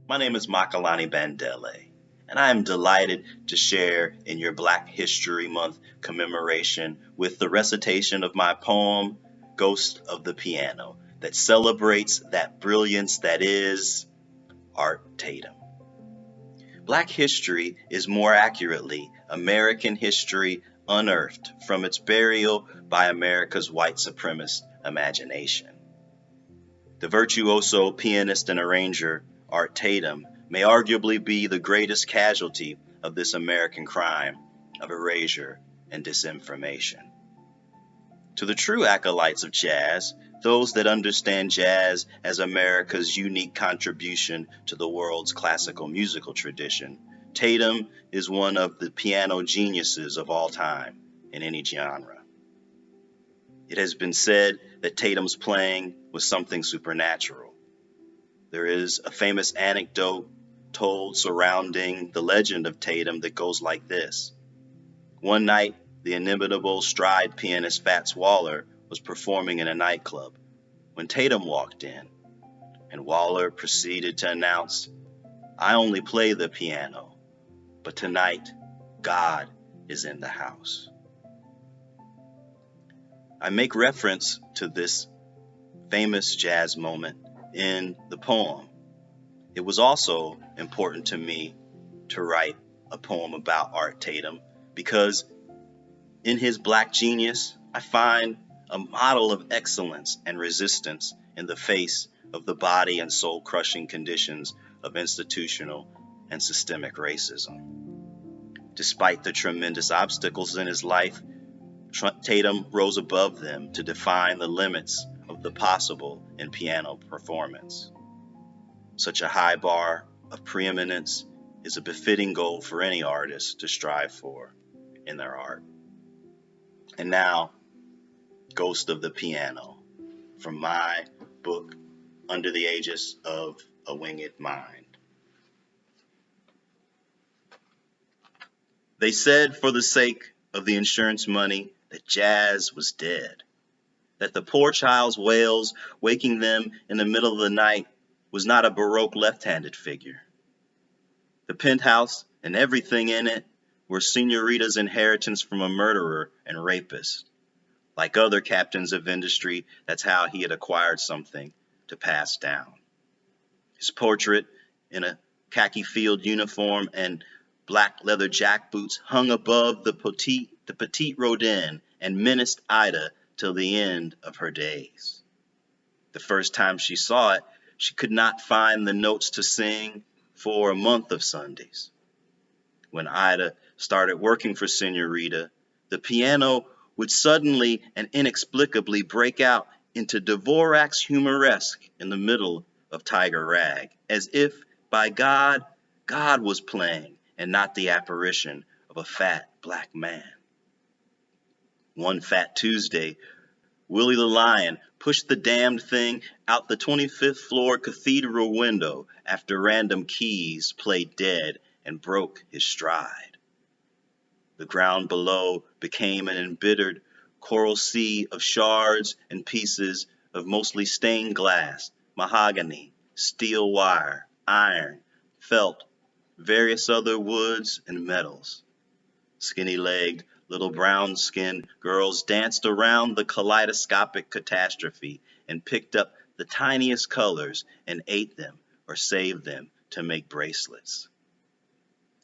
My name is Makalani Bandele, and I am delighted to share in your Black History Month commemoration with the recitation of my poem, Ghost of the Piano, that celebrates that brilliance that is Art Tatum. Black history is more accurately American history unearthed from its burial by America's white supremacist imagination. The virtuoso pianist and arranger Art Tatum may arguably be the greatest casualty of this American crime of erasure and disinformation. To the true acolytes of jazz, those that understand jazz as America's unique contribution to the world's classical musical tradition, Tatum is one of the piano geniuses of all time in any genre. It has been said that Tatum's playing was something supernatural. There is a famous anecdote told surrounding the legend of Tatum that goes like this. One night, the inimitable stride pianist Fats Waller was performing in a nightclub when Tatum walked in, and Waller proceeded to announce, "I only play the piano, but tonight, God is in the house." I make reference to this famous jazz moment in the poem. It was also important to me to write a poem about Art Tatum because in his Black genius, I find a model of excellence and resistance in the face of the body and soul crushing conditions of institutional and systemic racism. Despite the tremendous obstacles in his life, Tatum rose above them to define the limits of the possible in piano performance. Such a high bar of preeminence is a befitting goal for any artist to strive for in their art. And now, Ghost of the Piano, from my book, Under the Aegis of a Winged Mind. They said for the sake of the insurance money that jazz was dead, that the poor child's wails waking them in the middle of the night was not a Baroque left-handed figure. The penthouse and everything in it were Señorita's inheritance from a murderer and rapist. Like other captains of industry, that's how he had acquired something to pass down. His portrait in a khaki field uniform and black leather jackboots hung above the petite Rodin and menaced Ida till the end of her days. The first time she saw it, she could not find the notes to sing for a month of Sundays. When Ida started working for Señorita, the piano would suddenly and inexplicably break out into Dvorak's humoresque in the middle of Tiger Rag, as if, by God, God was playing and not the apparition of a fat black man. One fat Tuesday, Willie the Lion pushed the damned thing out the 25th floor cathedral window after random keys played dead and broke his stride. The ground below became an embittered coral sea of shards and pieces of mostly stained glass, mahogany, steel wire, iron, felt, various other woods and metals. Skinny-legged, little brown-skinned girls danced around the kaleidoscopic catastrophe and picked up the tiniest colors and ate them or saved them to make bracelets.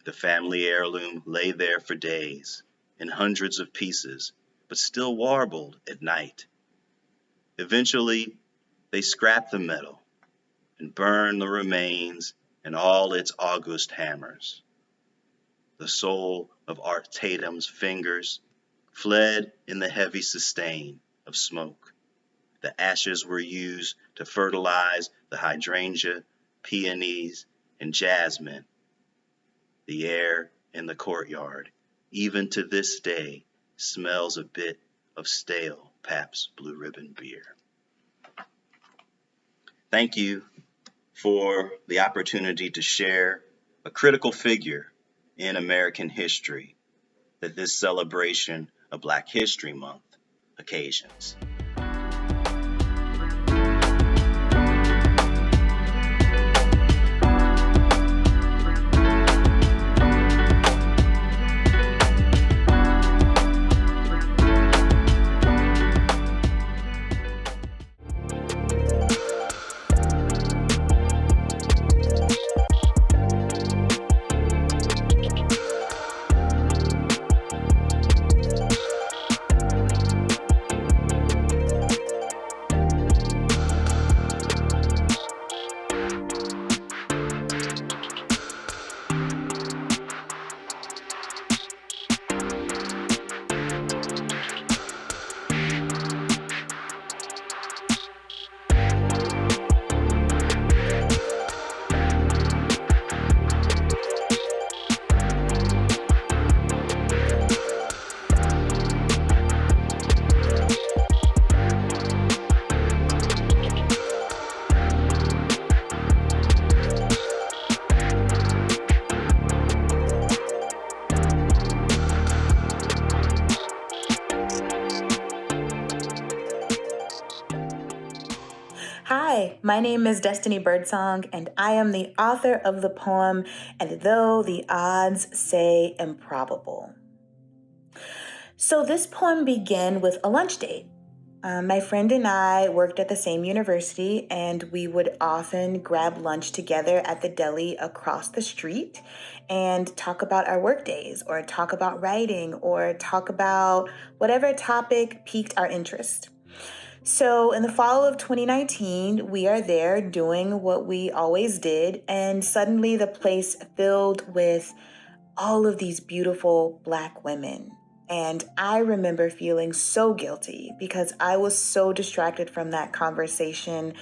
The family heirloom lay there for days, in hundreds of pieces, but still warbled at night. Eventually, they scrapped the metal and burned the remains and all its august hammers. The soul of Art Tatum's fingers fled in the heavy sustain of smoke. The ashes were used to fertilize the hydrangea, peonies, and jasmine. The air in the courtyard, even to this day, smells a bit of stale Pabst Blue Ribbon beer. Thank you for the opportunity to share a critical figure in American history that this celebration of Black History Month occasions. My name is Destiny Birdsong, and I am the author of the poem, And Though the Odds Say Improbable. So this poem began with a lunch date. My friend and I worked at the same university, and we would often grab lunch together at the deli across the street and talk about our work days, or talk about writing, or talk about whatever topic piqued our interest. So in the fall of 2019, we are there doing what we always did, and suddenly the place filled with all of these beautiful Black women. And I remember feeling so guilty because I was so distracted from that conversation.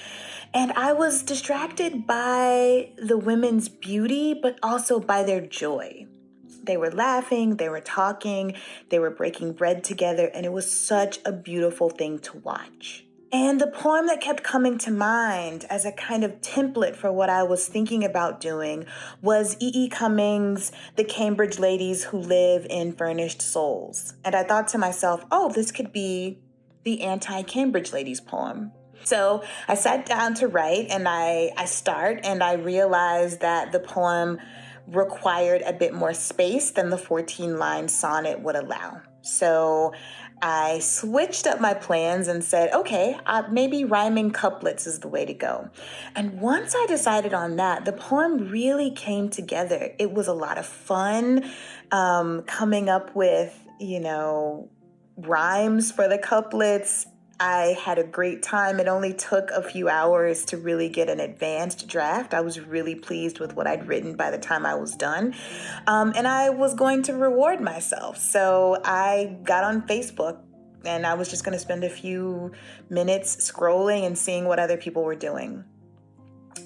And I was distracted by the women's beauty, but also by their joy. They were laughing, they were talking, they were breaking bread together, and it was such a beautiful thing to watch. And the poem that kept coming to mind as a kind of template for what I was thinking about doing was E.E. Cummings' The Cambridge Ladies Who Live in Furnished Souls. And I thought to myself, oh, this could be the anti-Cambridge Ladies poem. So I sat down to write, and I start, and I realized that the poem required a bit more space than the 14-line sonnet would allow. So I switched up my plans and said, okay, maybe rhyming couplets is the way to go. And once I decided on that, the poem really came together. It was a lot of fun coming up with, rhymes for the couplets. I had a great time. It only took a few hours to really get an advanced draft. I was really pleased with what I'd written by the time I was done. And I was going to reward myself. So I got on Facebook, and I was just going to spend a few minutes scrolling and seeing what other people were doing.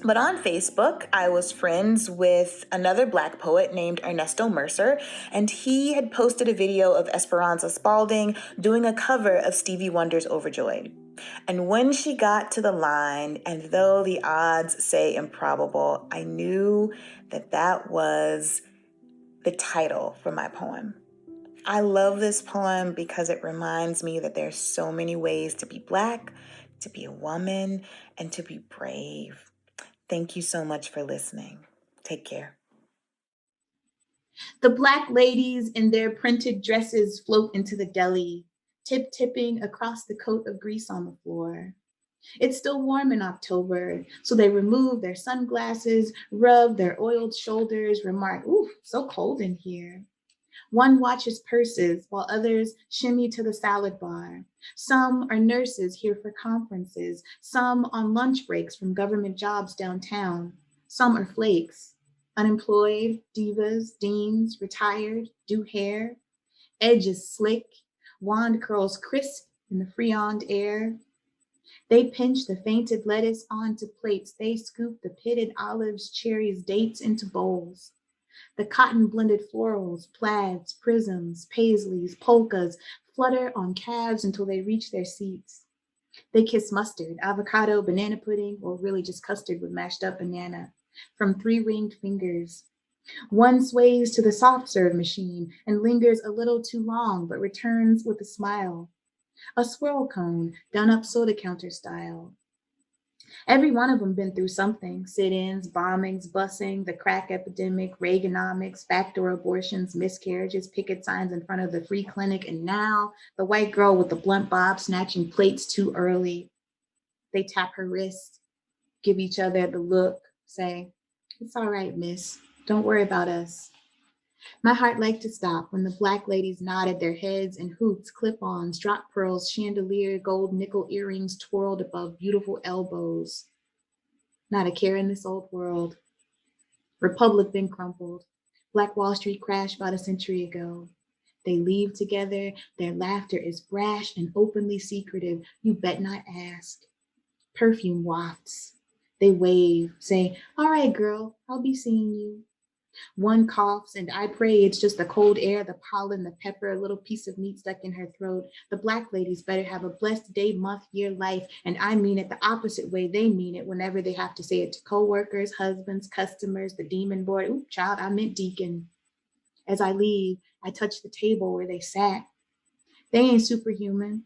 But on Facebook, I was friends with another Black poet named Ernesto Mercer, and he had posted a video of Esperanza Spalding doing a cover of Stevie Wonder's Overjoyed. And when she got to the line, and though the odds say improbable, I knew that that was the title for my poem. I love this poem because it reminds me that there's so many ways to be Black, to be a woman, and to be brave. Thank you so much for listening. Take care. The Black ladies in their printed dresses float into the deli, tip-tipping across the coat of grease on the floor. It's still warm in October, so they remove their sunglasses, rub their oiled shoulders, remark, ooh, so cold in here. One watches purses while others shimmy to the salad bar. Some are nurses here for conferences, some on lunch breaks from government jobs downtown. Some are flakes, unemployed, divas, deans, retired, do hair. Edges slick, wand curls crisp in the freoned air. They pinch the fainted lettuce onto plates. They scoop the pitted olives, cherries, dates into bowls. The cotton-blended florals, plaids, prisms, paisleys, polkas flutter on calves until they reach their seats. They kiss mustard, avocado, banana pudding, or really just custard with mashed up banana from three-ringed fingers. One sways to the soft serve machine and lingers a little too long, but returns with a smile. A swirl cone done up soda counter style. Every one of them been through something: sit-ins, bombings, busing, the crack epidemic, Reaganomics, backdoor abortions, miscarriages, picket signs in front of the free clinic, and now the white girl with the blunt bob snatching plates too early. They tap her wrist, give each other the look, say, it's all right, miss, don't worry about us. My heart liked to stop when the Black ladies nodded their heads and hoops, clip-ons, drop pearls, chandelier, gold nickel earrings twirled above beautiful elbows. Not a care in this old world. Republic been crumpled. Black Wall Street crashed about a century ago. They leave together. Their laughter is brash and openly secretive. You bet not ask. Perfume wafts. They wave, say, all right, girl, I'll be seeing you. One coughs, and I pray it's just the cold air, the pollen, the pepper, a little piece of meat stuck in her throat. The Black ladies better have a blessed day, month, year, life, and I mean it the opposite way they mean it whenever they have to say it to coworkers, husbands, customers, the demon board. Ooh, child, I meant deacon. As I leave, I touch the table where they sat. They ain't superhuman.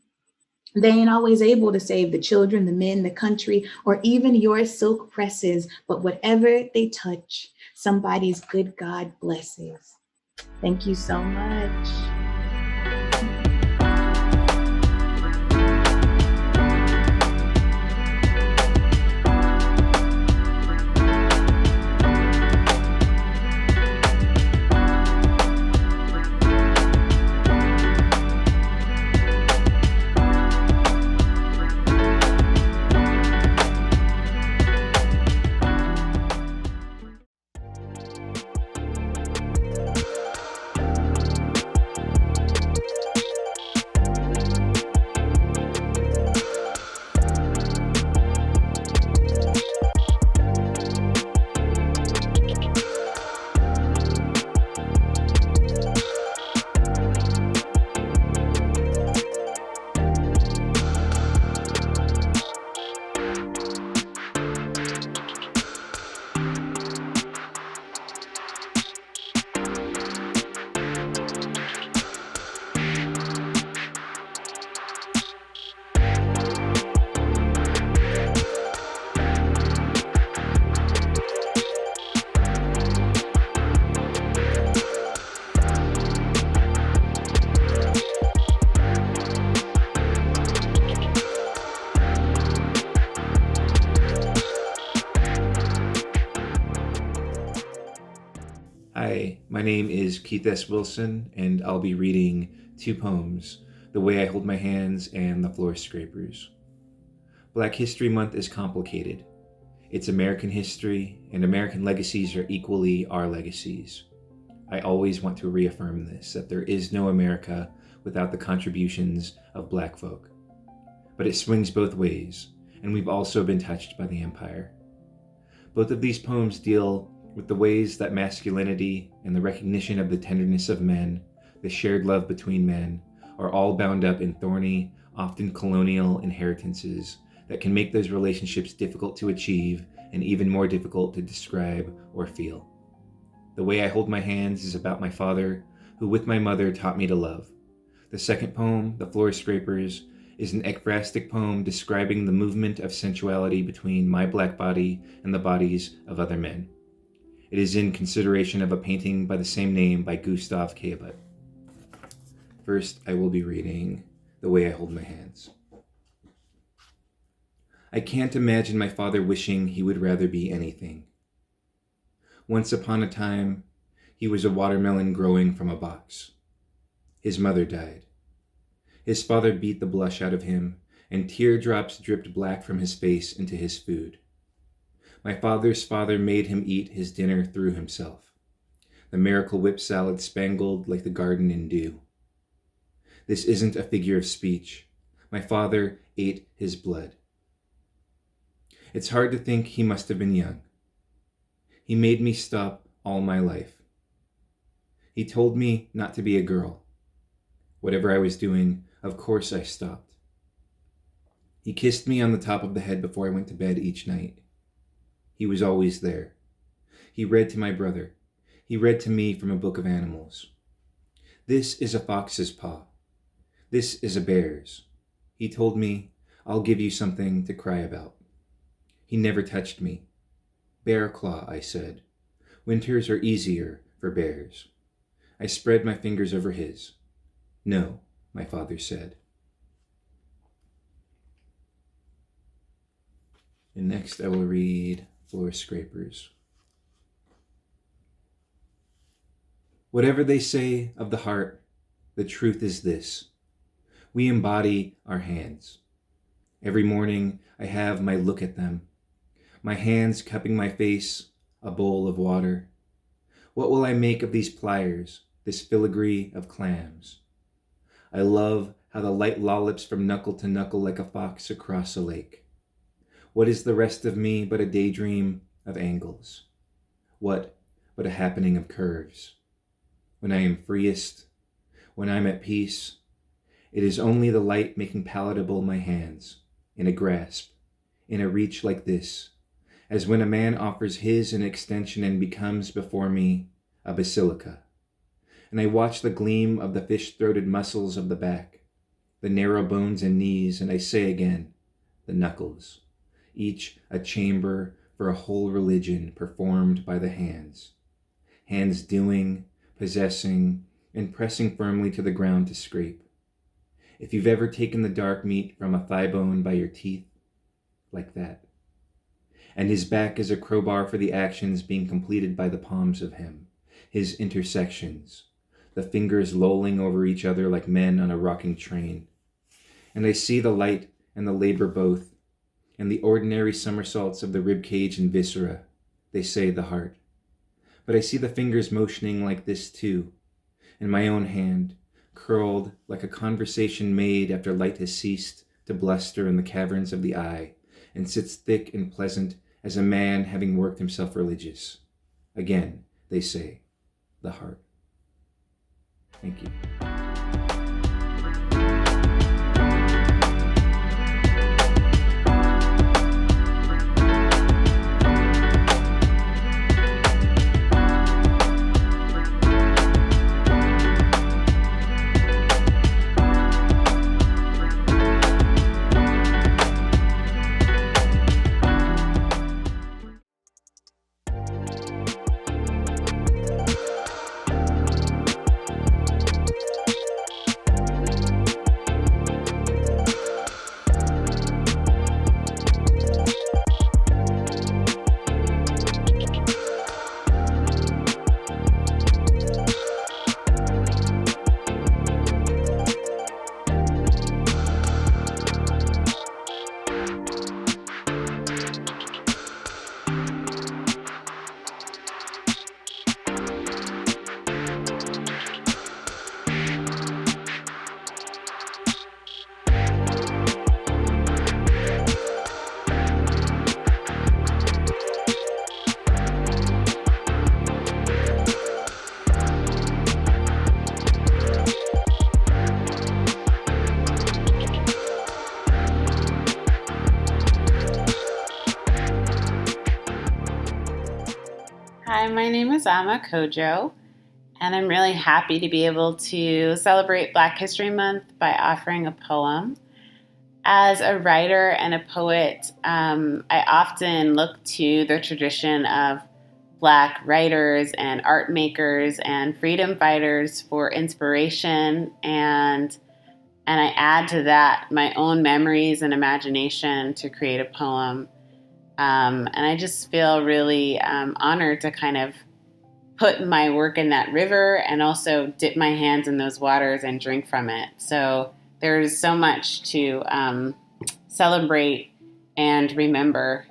They ain't always able to save the children, the men, the country, or even your silk presses, but whatever they touch, somebody's good God blesses. Thank you so much. Hi, my name is Keith S. Wilson, and I'll be reading two poems, The Way I Hold My Hands and The Floor Scrapers. Black History Month is complicated. It's American history, and American legacies are equally our legacies. I always want to reaffirm this, that there is no America without the contributions of Black folk. But it swings both ways, and we've also been touched by the empire. Both of these poems deal with the ways that masculinity and the recognition of the tenderness of men, the shared love between men, are all bound up in thorny, often colonial inheritances that can make those relationships difficult to achieve and even more difficult to describe or feel. The Way I Hold My Hands is about my father, who with my mother taught me to love. The second poem, The Floor Scrapers, is an ekphrastic poem describing the movement of sensuality between my Black body and the bodies of other men. It is in consideration of a painting by the same name by Gustav Courbet. First, I will be reading The Way I Hold My Hands. I can't imagine my father wishing he would rather be anything. Once upon a time, he was a watermelon growing from a box. His mother died. His father beat the blush out of him, and teardrops dripped black from his face into his food. My father's father made him eat his dinner through himself. The Miracle Whip salad spangled like the garden in dew. This isn't a figure of speech. My father ate his blood. It's hard to think he must have been young. He made me stop all my life. He told me not to be a girl. Whatever I was doing, of course I stopped. He kissed me on the top of the head before I went to bed each night. He was always there. He read to my brother. He read to me from a book of animals. This is a fox's paw. This is a bear's. He told me, I'll give you something to cry about. He never touched me. Bear claw, I said. Winters are easier for bears. I spread my fingers over his. No, my father said. And next I will read Floor Scrapers. Whatever they say of the heart, the truth is this. We embody our hands. Every morning I have my look at them. My hands cupping my face, a bowl of water. What will I make of these pliers, this filigree of clams? I love how the light lollips from knuckle to knuckle like a fox across a lake. What is the rest of me but a daydream of angles? What but a happening of curves? When I am freest, when I'm at peace, it is only the light making palatable my hands, in a grasp, in a reach like this, as when a man offers his an extension and becomes before me a basilica. And I watch the gleam of the fish-throated muscles of the back, the narrow bones and knees, and I say again, the knuckles, each a chamber for a whole religion performed by the hands. Hands doing, possessing, and pressing firmly to the ground to scrape. If you've ever taken the dark meat from a thigh bone by your teeth, like that. And his back is a crowbar for the actions being completed by the palms of him, his intersections, the fingers lolling over each other like men on a rocking train. And I see the light and the labor both, and the ordinary somersaults of the rib cage and viscera, they say the heart. But I see the fingers motioning like this too, and my own hand, curled like a conversation made after light has ceased to bluster in the caverns of the eye, and sits thick and pleasant as a man having worked himself religious. Again, they say, the heart. Thank you. Hi, my name is Codjoe, and I'm really happy to be able to celebrate Black History Month by offering a poem. As a writer and a poet, I often look to the tradition of Black writers and art makers and freedom fighters for inspiration, and I add to that my own memories and imagination to create a poem. And I just feel really honored to kind of put my work in that river and also dip my hands in those waters and drink from it. So there's so much to celebrate and remember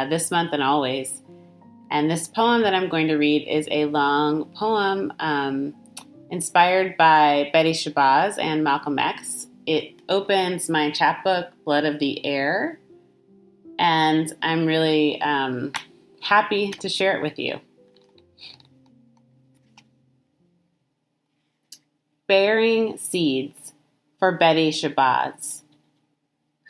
this month and always. And this poem that I'm going to read is a long poem inspired by Betty Shabazz and Malcolm X. It opens my chapbook, Blood of the Air, and I'm really happy to share it with you. Bearing seeds for Betty Shabazz,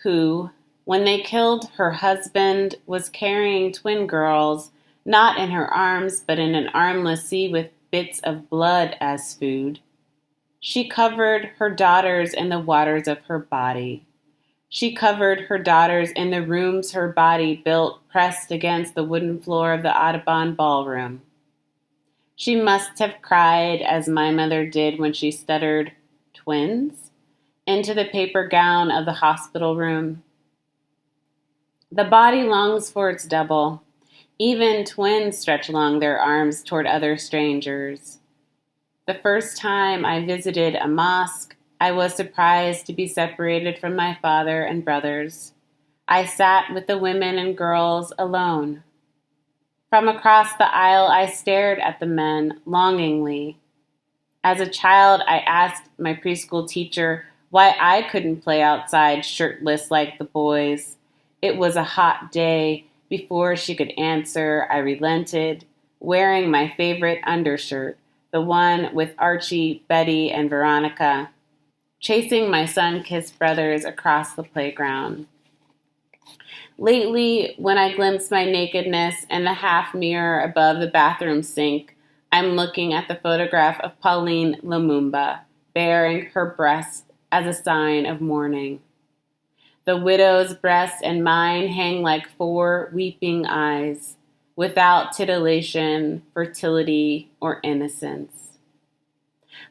who, when they killed her husband, was carrying twin girls, not in her arms, but in an armless sea with bits of blood as food. She covered her daughters in the waters of her body. She covered her daughters in the rooms her body built, pressed against the wooden floor of the Audubon ballroom. She must have cried as my mother did when she stuttered, "Twins?" into the paper gown of the hospital room. The body longs for its double. Even twins stretch along their arms toward other strangers. The first time I visited a mosque, I was surprised to be separated from my father and brothers. I sat with the women and girls alone. From across the aisle, I stared at the men longingly. As a child, I asked my preschool teacher why I couldn't play outside shirtless like the boys. It was a hot day. Before she could answer, I relented, wearing my favorite undershirt, the one with Archie, Betty, and Veronica, chasing my sun-kissed brothers across the playground. Lately, when I glimpse my nakedness in the half mirror above the bathroom sink, I'm looking at the photograph of Pauline Lumumba, baring her breasts as a sign of mourning. The widow's breast and mine hang like 4 weeping eyes, without titillation, fertility, or innocence.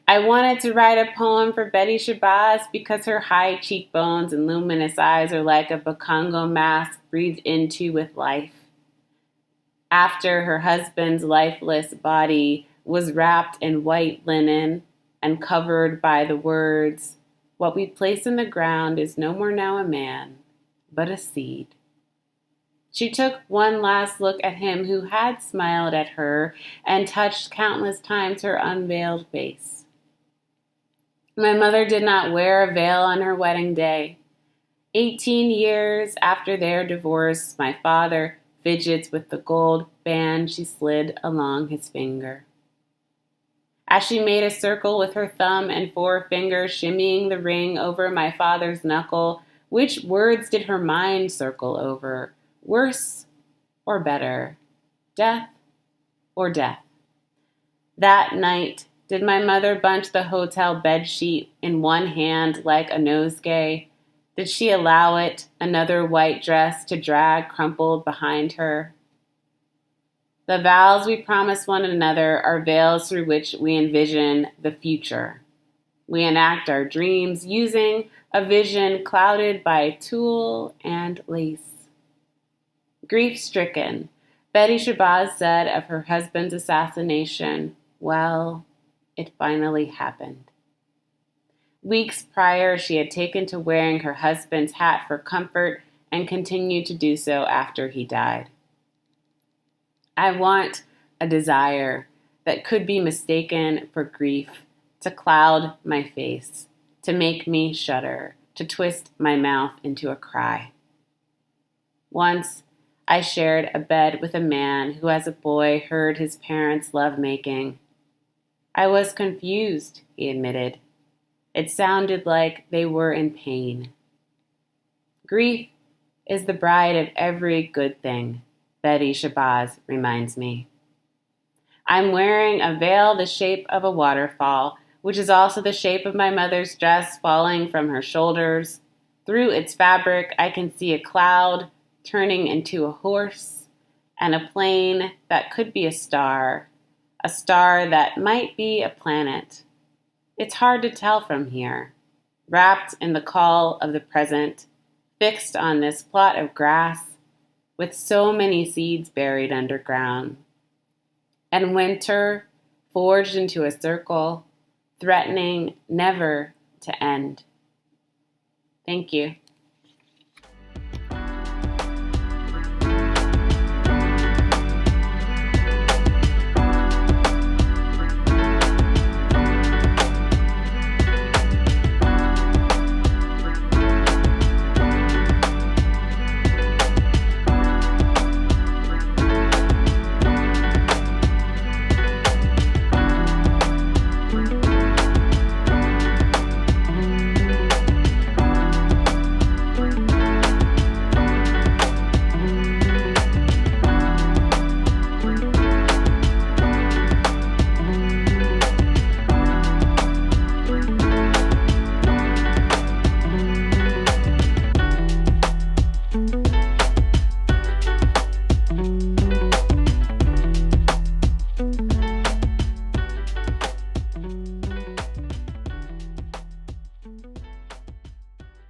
I wanted to write a poem for Betty Shabazz because her high cheekbones and luminous eyes are like a Bakongo mask breathed into with life. After her husband's lifeless body was wrapped in white linen and covered by the words, "What we place in the ground is no more now a man, but a seed." She took one last look at him who had smiled at her and touched countless times her unveiled face. My mother did not wear a veil on her wedding day. 18 years after their divorce, my father fidgets with the gold band she slid along his finger. As she made a circle with her thumb and forefinger, shimmying the ring over my father's knuckle, which words did her mind circle over? Worse or better? Death or death? That night, did my mother bunch the hotel bedsheet in one hand like a nosegay? Did she allow it, another white dress, to drag crumpled behind her? The vows we promise one another are veils through which we envision the future. We enact our dreams using a vision clouded by tulle and lace. Grief-stricken, Betty Shabazz said of her husband's assassination, "Well, it finally happened." Weeks prior, she had taken to wearing her husband's hat for comfort and continued to do so after he died. I want a desire that could be mistaken for grief to cloud my face, to make me shudder, to twist my mouth into a cry. Once, I shared a bed with a man who as a boy heard his parents' lovemaking. I was confused, he admitted. It sounded like they were in pain. Grief is the bride of every good thing, Betty Shabazz reminds me. I'm wearing a veil the shape of a waterfall, which is also the shape of my mother's dress falling from her shoulders. Through its fabric, I can see a cloud turning into a horse and a plane that could be a star that might be a planet. It's hard to tell from here, wrapped in the call of the present, fixed on this plot of grass with so many seeds buried underground. And winter forged into a circle, threatening never to end. Thank you.